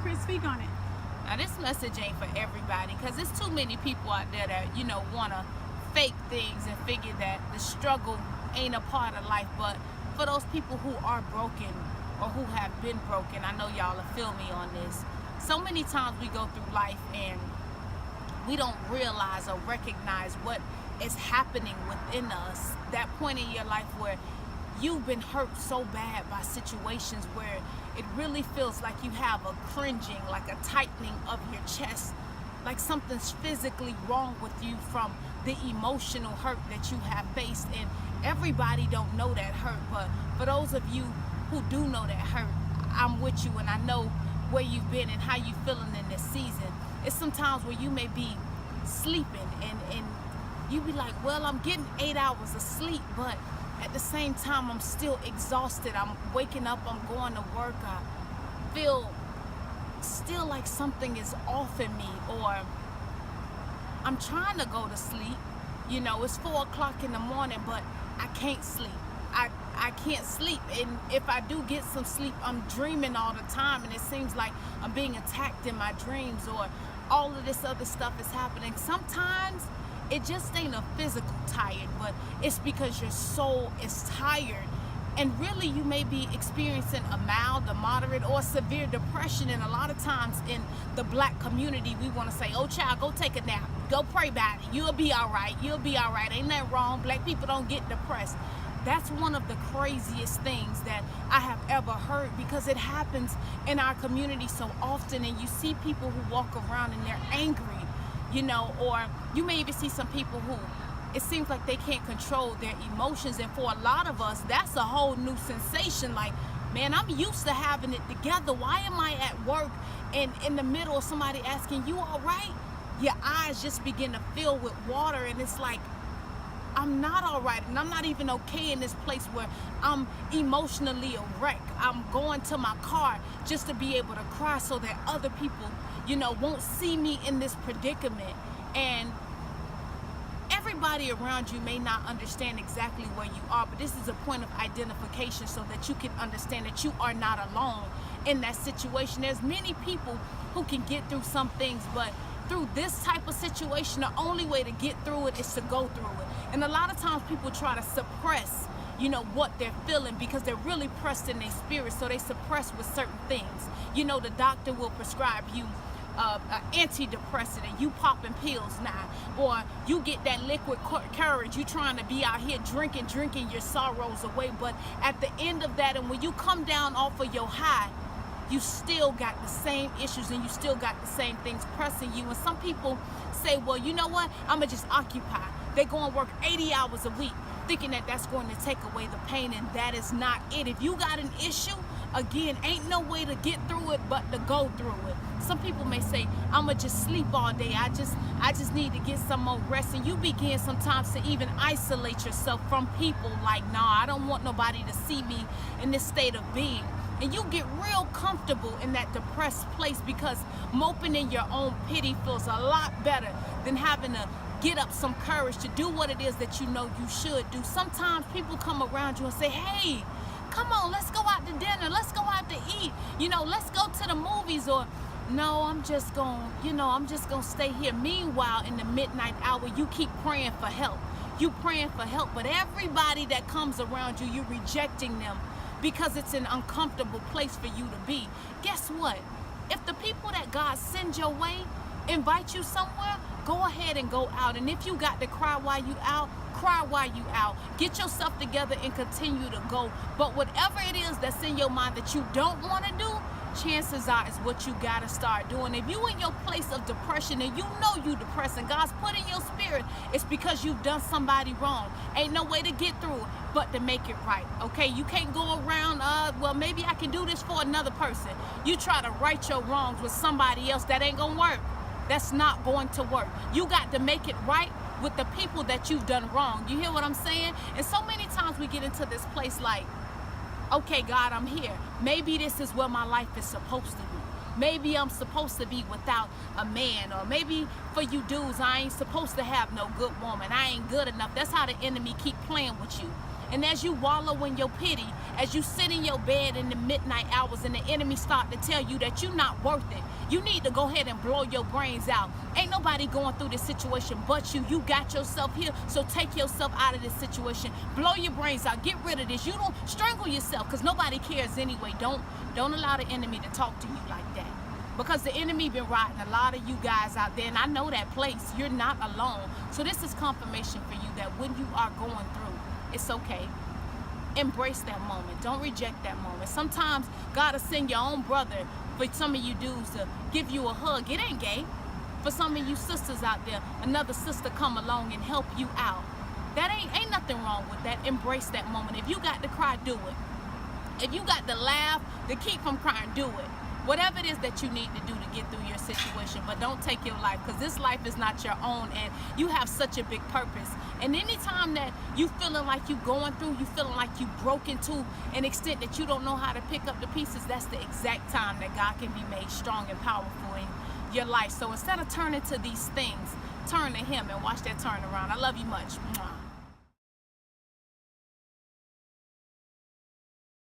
Chris, speak on it. Now this message ain't for everybody, because there's too many people out there that, want to fake things and figure that the struggle ain't a part of life. But for those people who are broken or who have been broken, I know y'all will feel me on this. So many times we go through life and we don't realize or recognize what is happening within us. That point in your life where you've been hurt so bad by situations where it really feels like you have a cringing, like a tightening of your chest, like something's physically wrong with you from the emotional hurt that you have faced. And everybody don't know that hurt, but for those of you who do know that hurt, I'm with you, and I know where you've been and how you feeling in this season. It's sometimes where you may be sleeping and you be like, well, I'm getting 8 hours of sleep, but at the same time, I'm still exhausted. I'm waking up, I'm going to work. I feel still like something is off in me, or I'm trying to go to sleep. It's 4 o'clock in the morning, but I can't sleep. I can't sleep. And if I do get some sleep, I'm dreaming all the time. And it seems like I'm being attacked in my dreams, or all of this other stuff is happening. Sometimes it just ain't a physical tired, but it's because your soul is tired. And really, you may be experiencing a mild, a moderate, or severe depression. And a lot of times in the Black community, we want to say, oh, child, go take a nap. Go pray about it. You'll be all right. You'll be all right. Ain't that wrong? Black people don't get depressed. That's one of the craziest things that I have ever heard, because it happens in our community so often. And you see people who walk around and they're angry, or you may even see some people who it seems like they can't control their emotions. And for a lot of us, that's a whole new sensation. Like, man, I'm used to having it together. Why am I at work and in the middle of somebody asking, you all right? Your eyes just begin to fill with water, and it's like, I'm not all right, and I'm not even okay in this place where I'm emotionally a wreck. I'm going to my car just to be able to cry so that other people, won't see me in this predicament. And everybody around you may not understand exactly where you are, but this is a point of identification so that you can understand that you are not alone in that situation. There's many people who can get through some things, but through this type of situation, the only way to get through it is to go through it. And a lot of times people try to suppress, what they're feeling, because they're really pressed in their spirit, so they suppress with certain things. The doctor will prescribe you an antidepressant and you popping pills now, or you get that liquid courage, you trying to be out here drinking your sorrows away. But at the end of that, and when you come down off of your high, you still got the same issues and you still got the same things pressing you. And some people say, well, you know what, I'm gonna just occupy. They go and work 80 hours a week thinking that that's going to take away the pain, and that is not it. If you got an issue, again, ain't no way to get through it but to go through it. Some people may say, I'ma just sleep all day. I just need to get some more rest. And you begin sometimes to even isolate yourself from people, like, nah, I don't want nobody to see me in this state of being. And you get real comfortable in that depressed place, because moping in your own pity feels a lot better than having to get up some courage to do what it is that you know you should do. Sometimes people come around you and say, hey, come on, let's go out to dinner, let's go out to eat, let's go to the movies, or no, I'm just gonna stay here. Meanwhile, in the midnight hour, you keep praying for help. You praying for help, but everybody that comes around you, you're rejecting them because it's an uncomfortable place for you to be. Guess what? If the people that God sends your way invite you somewhere, go ahead and go out. And if you got to cry while you out, cry while you out. Get yourself together and continue to go. But whatever it is that's in your mind that you don't want to do, chances are is what you got to start doing. If you in your place of depression and you know you depressed and God's put in your spirit, it's because you've done somebody wrong. Ain't no way to get through it but to make it right, okay? You can't go around, well, maybe I can do this for another person. You try to right your wrongs with somebody else, that ain't gonna work. That's not going to work. You got to make it right with the people that you've done wrong. You hear what I'm saying? And so many times we get into this place like, okay, God, I'm here. Maybe this is where my life is supposed to be. Maybe I'm supposed to be without a man, or maybe for you dudes, I ain't supposed to have no good woman. I ain't good enough. That's how the enemy keep playing with you. And as you wallow in your pity, as you sit in your bed in the midnight hours and the enemy start to tell you that you're not worth it, you need to go ahead and blow your brains out. Ain't nobody going through this situation but you. You got yourself here, so take yourself out of this situation. Blow your brains out. Get rid of this. You don't strangle yourself, because nobody cares anyway. Don't allow the enemy to talk to you like that, because the enemy been riding a lot of you guys out there, and I know that place. You're not alone. So this is confirmation for you that when you are going through, it's okay. Embrace that moment. Don't reject that moment. Sometimes God will send your own brother for some of you dudes to give you a hug. It ain't gay. For some of you sisters out there, another sister come along and help you out. That ain't nothing wrong with that. Embrace that moment. If you got to cry, do it. If you got to laugh to keep from crying, do it. Whatever it is that you need to do to get through your situation, but don't take your life, because this life is not your own, and you have such a big purpose. And anytime that you feeling like you going through, you feeling like you broken to an extent that you don't know how to pick up the pieces, that's the exact time that God can be made strong and powerful in your life. So instead of turning to these things, turn to Him and watch that turn around. I love you much. Mwah.